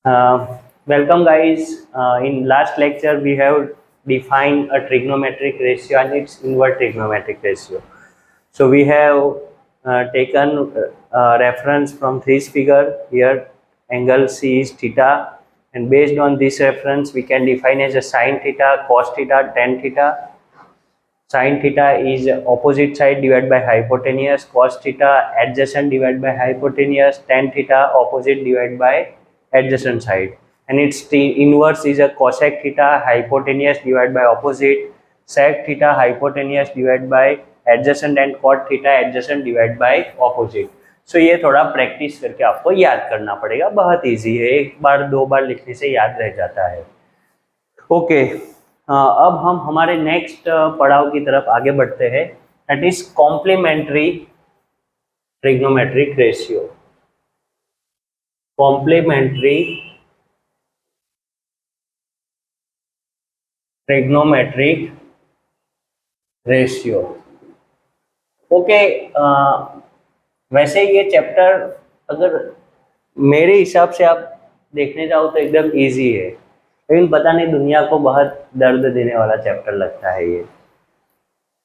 Welcome guys. In last lecture we have defined a trigonometric ratio and its inverse trigonometric ratio. So we have taken reference from this figure here. Angle C is theta, and based on this reference we can define as a sine theta, cos theta, tan theta. Sine theta is opposite side divided by hypotenuse, cos theta adjacent divided by hypotenuse, tan theta opposite divided by adjacent side, and its inverse is a cosec theta hypotenuse divided by opposite, sec theta hypotenuse divided by adjacent, and cot theta adjacent divided by opposite. सो ये थोड़ा practice करके आपको याद करना पड़ेगा, बहुत easy है, एक बार दो बार लिखने से याद रह जाता है. ओके, अब हम हमारे नेक्स्ट पड़ाव की तरफ आगे बढ़ते हैं, that is complementary trigonometric ratio. Complementary trigonometric ratio. Okay, वैसे ये चैप्टर अगर मेरे हिसाब से आप देखने जाओ तो एकदम इजी है, लेकिन पता नहीं दुनिया को बहुत दर्द देने वाला चैप्टर लगता है ये.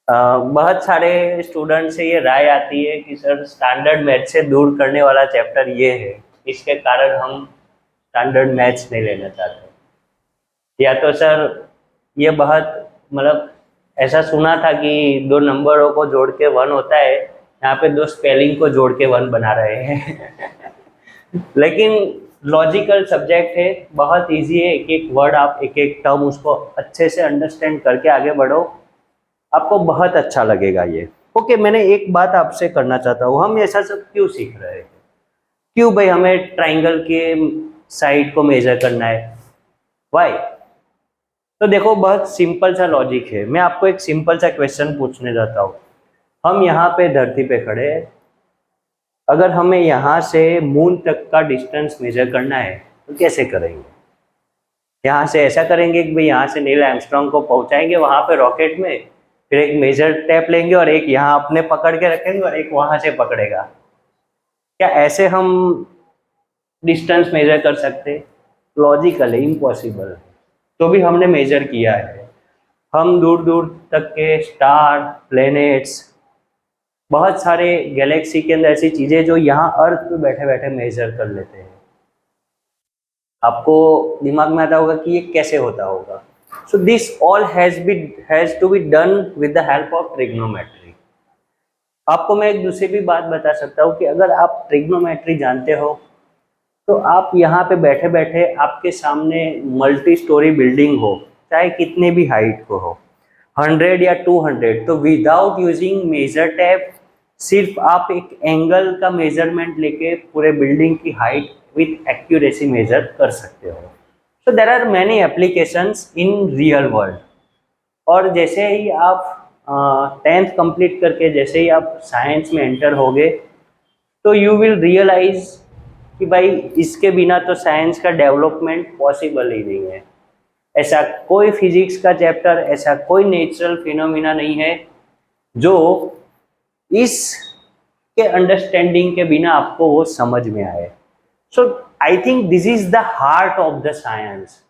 बहुत सारे स्टूडेंट से ये राय आती है कि सर स्टैंडर्ड मैथ से दूर करने वाला चैप्टर ये है, इसके कारण हम स्टैंडर्ड मैथ्स नहीं लेना चाहते. या तो सर ये बहुत मतलब ऐसा सुना था कि दो नंबरों को जोड़ के 1 होता है, यहाँ पे दो स्पेलिंग को जोड़ के 1 बना रहे हैं. लेकिन लॉजिकल सब्जेक्ट है, बहुत इजी है, एक एक वर्ड आप एक एक टर्म उसको अच्छे से अंडरस्टैंड करके आगे बढ़ो, आपको बहुत अच्छा लगेगा ये. ओके, मैंने एक बात आपसे करना चाहता हूँ, हम ऐसा सब क्यों सीख रहे हैं? क्यों भाई हमें ट्राइंगल के साइड को मेजर करना है? वाई? तो देखो, बहुत सिंपल सा लॉजिक है. मैं आपको एक सिंपल सा क्वेश्चन पूछने जाता हूँ. हम यहाँ पे धरती पे खड़े हैं, अगर हमें यहाँ से मून तक का डिस्टेंस मेजर करना है तो कैसे करेंगे? यहाँ से ऐसा करेंगे कि भाई यहाँ से नील आर्मस्ट्रांग को पहुँचाएंगे वहाँ पे रॉकेट में, फिर एक मेजर टेप लेंगे और एक यहाँ अपने पकड़ के रखेंगे और एक वहाँ से पकड़ेगा. क्या ऐसे हम डिस्टेंस मेजर कर सकते? लॉजिकल है, इम्पॉसिबल है. तो भी हमने मेजर किया है. हम दूर दूर तक के स्टार, प्लैनेट्स, बहुत सारे गैलेक्सी के अंदर ऐसी चीज़ें जो यहाँ अर्थ पे बैठे बैठे मेजर कर लेते हैं. आपको दिमाग में आता होगा कि ये कैसे होता होगा. So this all has to be done with the help of trigonometry. आपको मैं एक दूसरी भी बात बता सकता हूँ कि अगर आप ट्रिग्नोमेट्री जानते हो तो आप यहाँ पे बैठे बैठे आपके सामने मल्टी स्टोरी बिल्डिंग हो, चाहे कितने भी हाइट को हो, 100 या 200, तो विदाउट यूजिंग मेजर टैप सिर्फ आप एक एंगल का मेजरमेंट लेके पूरे बिल्डिंग की हाइट विथ एक्यूरेसी मेजर कर सकते हो. So there are many applications in real world. और जैसे ही आप 10th कंप्लीट करके जैसे ही आप साइंस में एंटर होगे तो यू विल रियलाइज कि भाई इसके बिना तो साइंस का डेवलपमेंट पॉसिबल ही नहीं है. ऐसा कोई फिजिक्स का चैप्टर, ऐसा कोई नेचुरल फिनोमिना नहीं है जो इस के अंडरस्टैंडिंग के बिना आपको वो समझ में आए. So I think this is the heart of the science.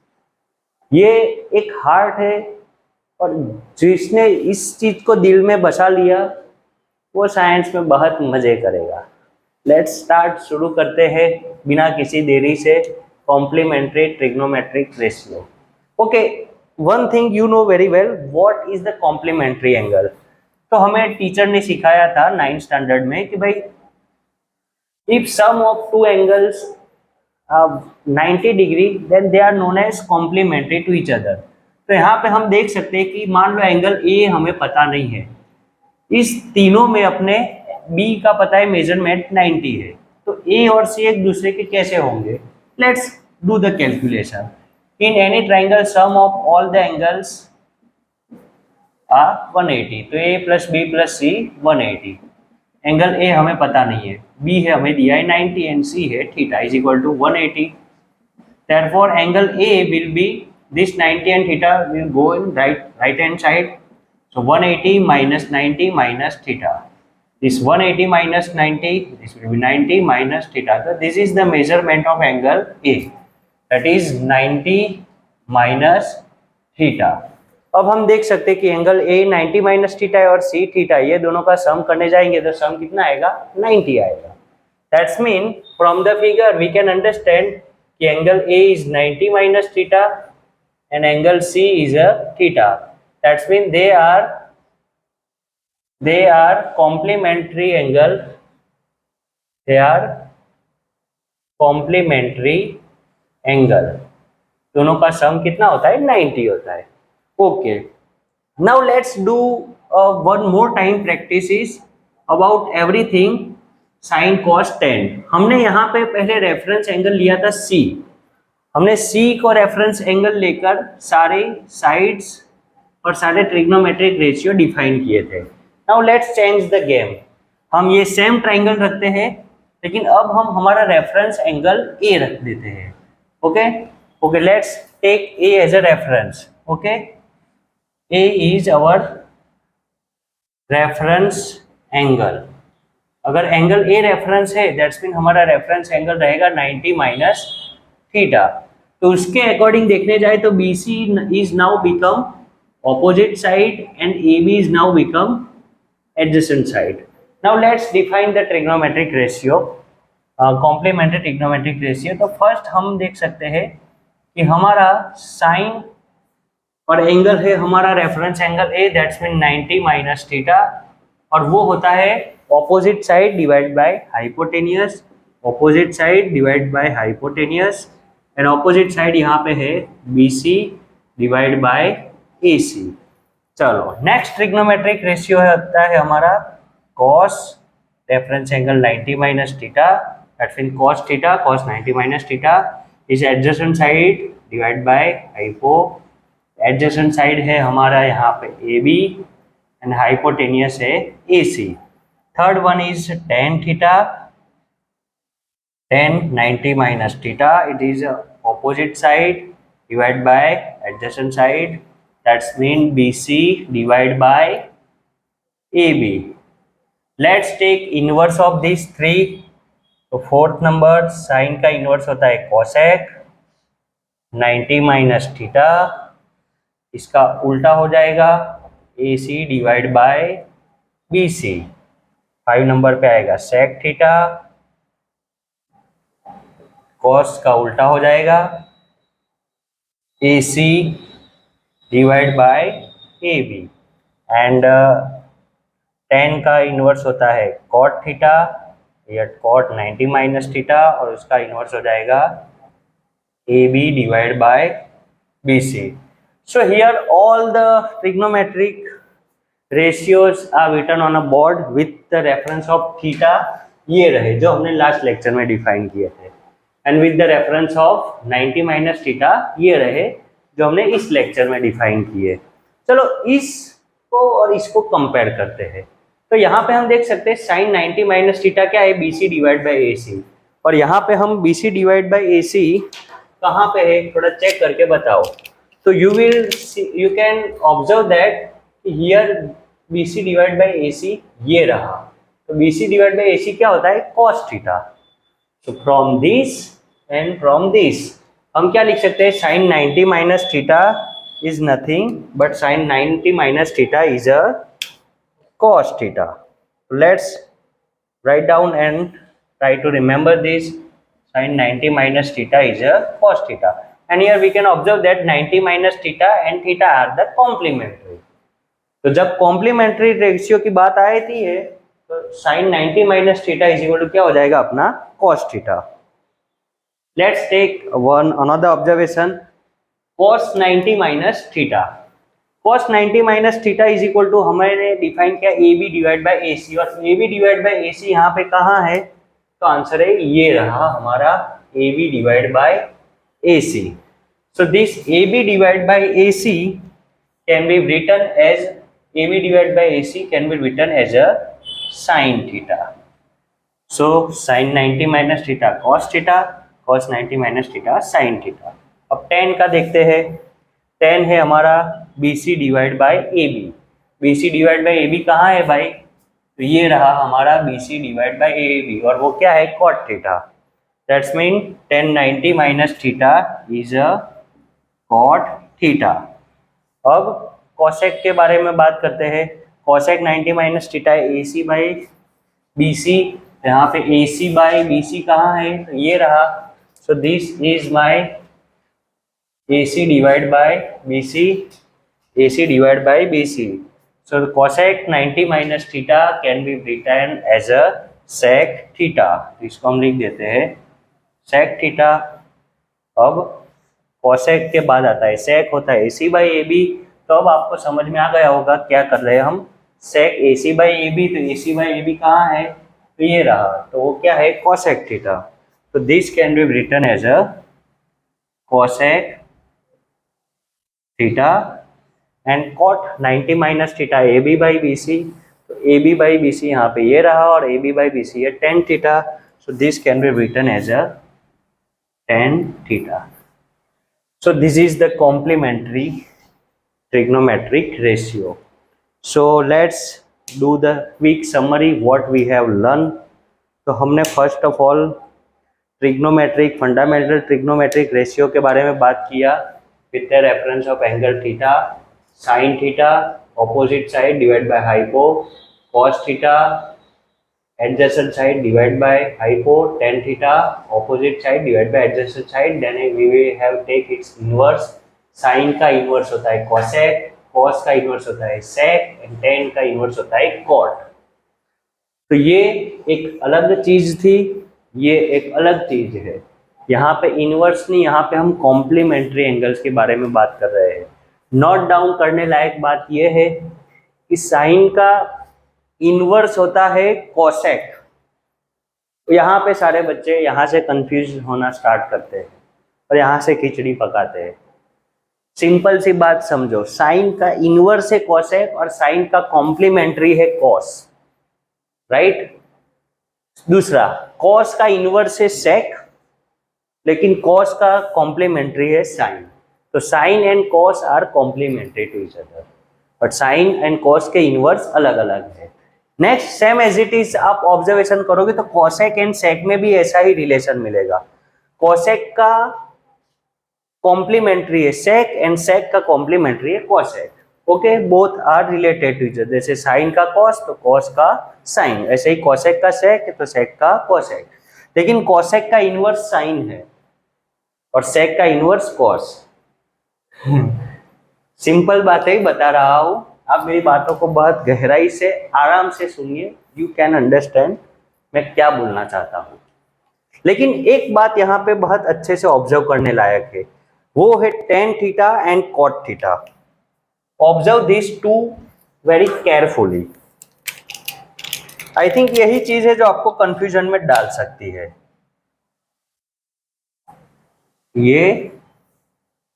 ये एक हार्ट है और जिसने इस चीज को दिल में बसा लिया वो साइंस में बहुत मजे करेगा. लेट्स स्टार्ट, शुरू करते हैं बिना किसी देरी से complementary trigonometric ratio. Okay, one thing you know very well, what is the complementary angle. तो हमें टीचर ने सिखाया था 9th स्टैंडर्ड में कि भाई if sum of two angles 90 degree then they are known as complementary to each other. तो यहाँ पे हम देख सकते हैं कि मान लो एंगल ए हमें पता नहीं है, इस तीनों में अपने बी का पता है मेजरमेंट 90 है, तो ए और सी एक दूसरे के कैसे होंगे? Let's do the calculation. In any triangle sum of all the angles are 180, तो A plus B plus C 180. Angle A हमें पता नहीं है, बी है हमें दिया है 90 एंड सी है theta is equal to 180. Therefore angle A will be this 90 and theta will go in right hand side. So 180 minus 90 minus theta. This 180 minus 90, this will be 90 minus theta. So this is the measurement of angle A. That is 90 minus theta. अब हम देख सकते हैं कि angle ए 90 minus theta है और C theta, ये दोनों का सम करने जाएंगे तो सम कितना आएगा, 90 आएगा। That's mean from the figure we can understand कि angle A is 90 minus theta and angle C is a theta. That's mean they are complementary angle. They are complementary angle. दोनों का सम कितना होता है, 90 होता है। Okay, now let's do one more time practice about everything sine cos tan. हमने यहाँ पे पहले रेफरेंस एंगल लिया था C, हमने C को रेफरेंस एंगल लेकर सारे साइड्स और सारे ट्रिग्नोमेट्रिक रेशियो डिफाइन किए थे। Now let's change the game, हम ये सेम ट्राइंगल रखते हैं लेकिन अब हम हमारा रेफरेंस एंगल A रख देते हैं। Okay, let's take A as a reference. Okay, A is our reference angle. अगर एंगल A रेफरेंस है दैट्स मीन हमारा रेफरेंस एंगल रहेगा 90 माइनस थीटा। तो उसके अकॉर्डिंग देखने जाए तो BC is now become opposite side and AB is now become adjacent side. Now let's define the trigonometric ratio, complementary trigonometric ratio. तो first हम देख सकते हैं कि हमारा साइन और एंगल है हमारा reference angle A, that's mean 90 minus theta, और वो होता है opposite side divide by hypotenuse, opposite side divide by hypotenuse, and opposite side यहाँ पे है BC डिवाइड बाय AC। चलो नेक्स्ट ट्रिग्नोमेट्रिक रेशियो होता है हमारा cos reference angle 90 minus theta, that mean cos theta, cos 90 minus theta is adjacent side divide by hypo, adjacent side है हमारा यहाँ पे AB एंड हाइपोटेनियस है AC। Third one is tan theta, tan 90 minus theta, it is opposite side divided by adjacent side, that's mean BC divided by AB. Let's take inverse of these three. तो fourth number sign का inverse होता है cosec 90 minus theta, इसका उल्टा हो जाएगा AC divide by BC। 5 number पे आएगा sec थीटा, cos का उल्टा हो जाएगा AC divide by AB, and tan का इनवर्स होता है cot थीटा या cot 90 माइनस थीटा, और उसका इनवर्स हो जाएगा AB divide bye BC। So here all the trigonometric ratios are written on a board with the reference of theta, ये रहे जो हमने लास्ट लेक्चर में डिफाइन किए थे, and with the reference of 90 minus theta ये रहे जो हमने इस लेक्चर में डिफाइन किए। चलो इसको और इसको कंपेयर करते हैं। तो यहाँ पे हम देख सकते हैं साइन 90 माइनस थीटा क्या है, BC डिवाइड बाय AC, और यहाँ पे हम BC डिवाइड बाय AC कहाँ पे है थोड़ा चेक करके बताओ। तो you can observe that here BC divide by AC ये रहा, तो BC डिवाइड बाय AC क्या होता है, cos theta. So from this and from this हम क्या लिख सकते हैं, sin 90 minus theta is nothing but sin 90 minus theta is a cos theta. Let's write down and try to remember this. Sin 90 minus theta is a cos theta, and here we can observe that 90 minus theta and theta are the complementary. तो जब complementary ratio की बात आई थी है तो sine 90 minus theta is equal to क्या हो जाएगा अपना cos theta. Let's take one another observation, cos 90 minus theta. cos 90 minus theta is equal to हमने डिफाइन किया AB डिवाइड बाय AC, और AB डिवाइड बाय AC यहाँ पे कहाँ है, तो आंसर है ये रहा हमारा AB divide by AC। So this AB divide by AC can be written as AB divided by AC can be written as a sin theta. So sin 90 minus theta cos theta, cos 90 minus theta sin theta. अब tan का देखते हैं, tan है हमारा BC divide by AB। BC divide by AB कहाँ है भाई, तो ये रहा हमारा BC डिवाइड बाय AB, और वो क्या है cot theta. That's mean tan 90 minus theta is a cot theta. अब कोसेक के बारे में बात करते हैं। Cosec 90 minus theta A C by B C, यहाँ पे ए सी बाई बी सी कहाँ है, तो ये रहा। So this is my A C divide by B C, A C divide by B C. So cosec 90 minus theta can be written as a sec theta. इसको हम लिख देते हैं सेक थीटा। अब कोसेक के बाद आता है सेक, होता है ए सी बाई ए बी। तो अब आपको समझ में आ गया होगा क्या कर रहे हैं हम, सेक ए सी बाई ए बी। तो ए सी बाई ए बी कहाँ है, तो ये रहा, तो वो क्या है, कोसेक थीटा। तो this can be written as a cosec theta and cot 90 minus theta A B by B C. तो A B by B C यहाँ पे ये रहा और A B by B C है tan theta. So this can be written as a tan theta. So this is the complementary trigonometric ratio. So let's do the quick summary what we have learned. तो हमने first of all trigonometric fundamental trigonometric ratio के बारे में बात किया with the reference of angle theta, sine theta opposite side divide by hypo, cos theta adjacent side divide by hypo, tan theta opposite side divide by adjacent side, then we will have take its inverse। sin का inverse होता है cosec, cos का inverse होता है sec, and tan का inverse होता है cot। तो ये एक अलग चीज थी, ये एक अलग चीज है। यहाँ पे इनवर्स नहीं, यहाँ पे हम कॉम्प्लीमेंट्री एंगल्स के बारे में बात कर रहे हैं। नोट डाउन करने लायक बात यह है कि साइन का इनवर्स होता है कोसेक। यहाँ पे सारे बच्चे यहाँ से कंफ्यूज होना स्टार्ट करते हैं और यहाँ से खिचड़ी पकाते हैं। सिंपल सी बात समझो, साइन का इनवर्स है कोसेक और साइन का कॉम्प्लीमेंट्री है कॉस, राइट। दूसरा, कॉस का इनवर्स है सेक लेकिन कॉस का कॉम्प्लीमेंट्री है साइन। तो sine and cos are complementary to each other, but sine and cos के इनवर्स अलग अलग है। Next, same as it is आप ऑब्जर्वेशन करोगे तो कोसेक एंड सेक में भी ऐसा ही रिलेशन मिलेगा। कोसेक का कॉम्प्लीमेंट्री है सेक एंड सेक का कॉम्प्लीमेंट्री है cosec. Okay, both are related to each other. जैसे साइन का कॉस तो कॉस का साइन, ऐसे ही कोसेक का सेक तो सेक का कोसेक। लेकिन कोसेक का इनवर्स साइन है और सेक का इनवर्स कॉस। सिंपल बातें ही बता रहा हूं, आप मेरी बातों को बहुत गहराई से आराम से सुनिए, यू कैन अंडरस्टैंड मैं क्या बोलना चाहता हूँ। लेकिन एक बात यहाँ पे बहुत अच्छे से ऑब्जर्व करने लायक है, वो है tan theta and cot theta. Observe this two very carefully. I think यही चीज है जो आपको कंफ्यूजन में डाल सकती है, ये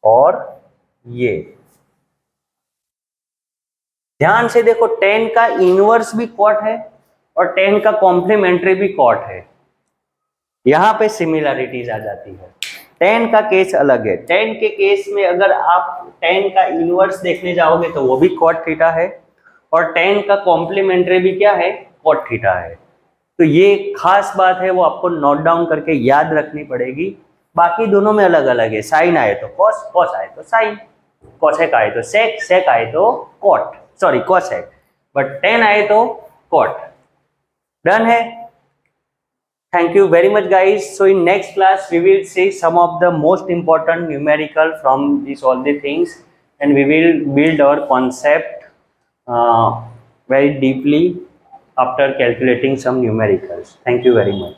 और ये। ध्यान से देखो, tan का इनवर्स भी cot है और tan का कॉम्प्लीमेंट्री भी cot है। यहां पे सिमिलरिटीज आ जाती है। tan का केस अलग है। tan के केस में अगर आप tan का इनवर्स देखने जाओगे तो वो भी cot थीटा है और tan का कॉम्प्लीमेंट्री भी क्या है, cot थीटा है। तो ये खास बात है, वो आपको नोट डाउन करके याद रखनी पड़ेगी। बाकी दोनों में अलग अलग है, साइन आए तो कॉस, कॉस आए तो साइन, कोसेक आए तो सेक, सेक आए तो cot, sorry cosec, but tan आए तो कॉट। डन है। Thank you very much guys. So in next class we will see some of the most important numerical from these all the things, and we will build our concept very deeply after calculating some numericals. Thank you very much.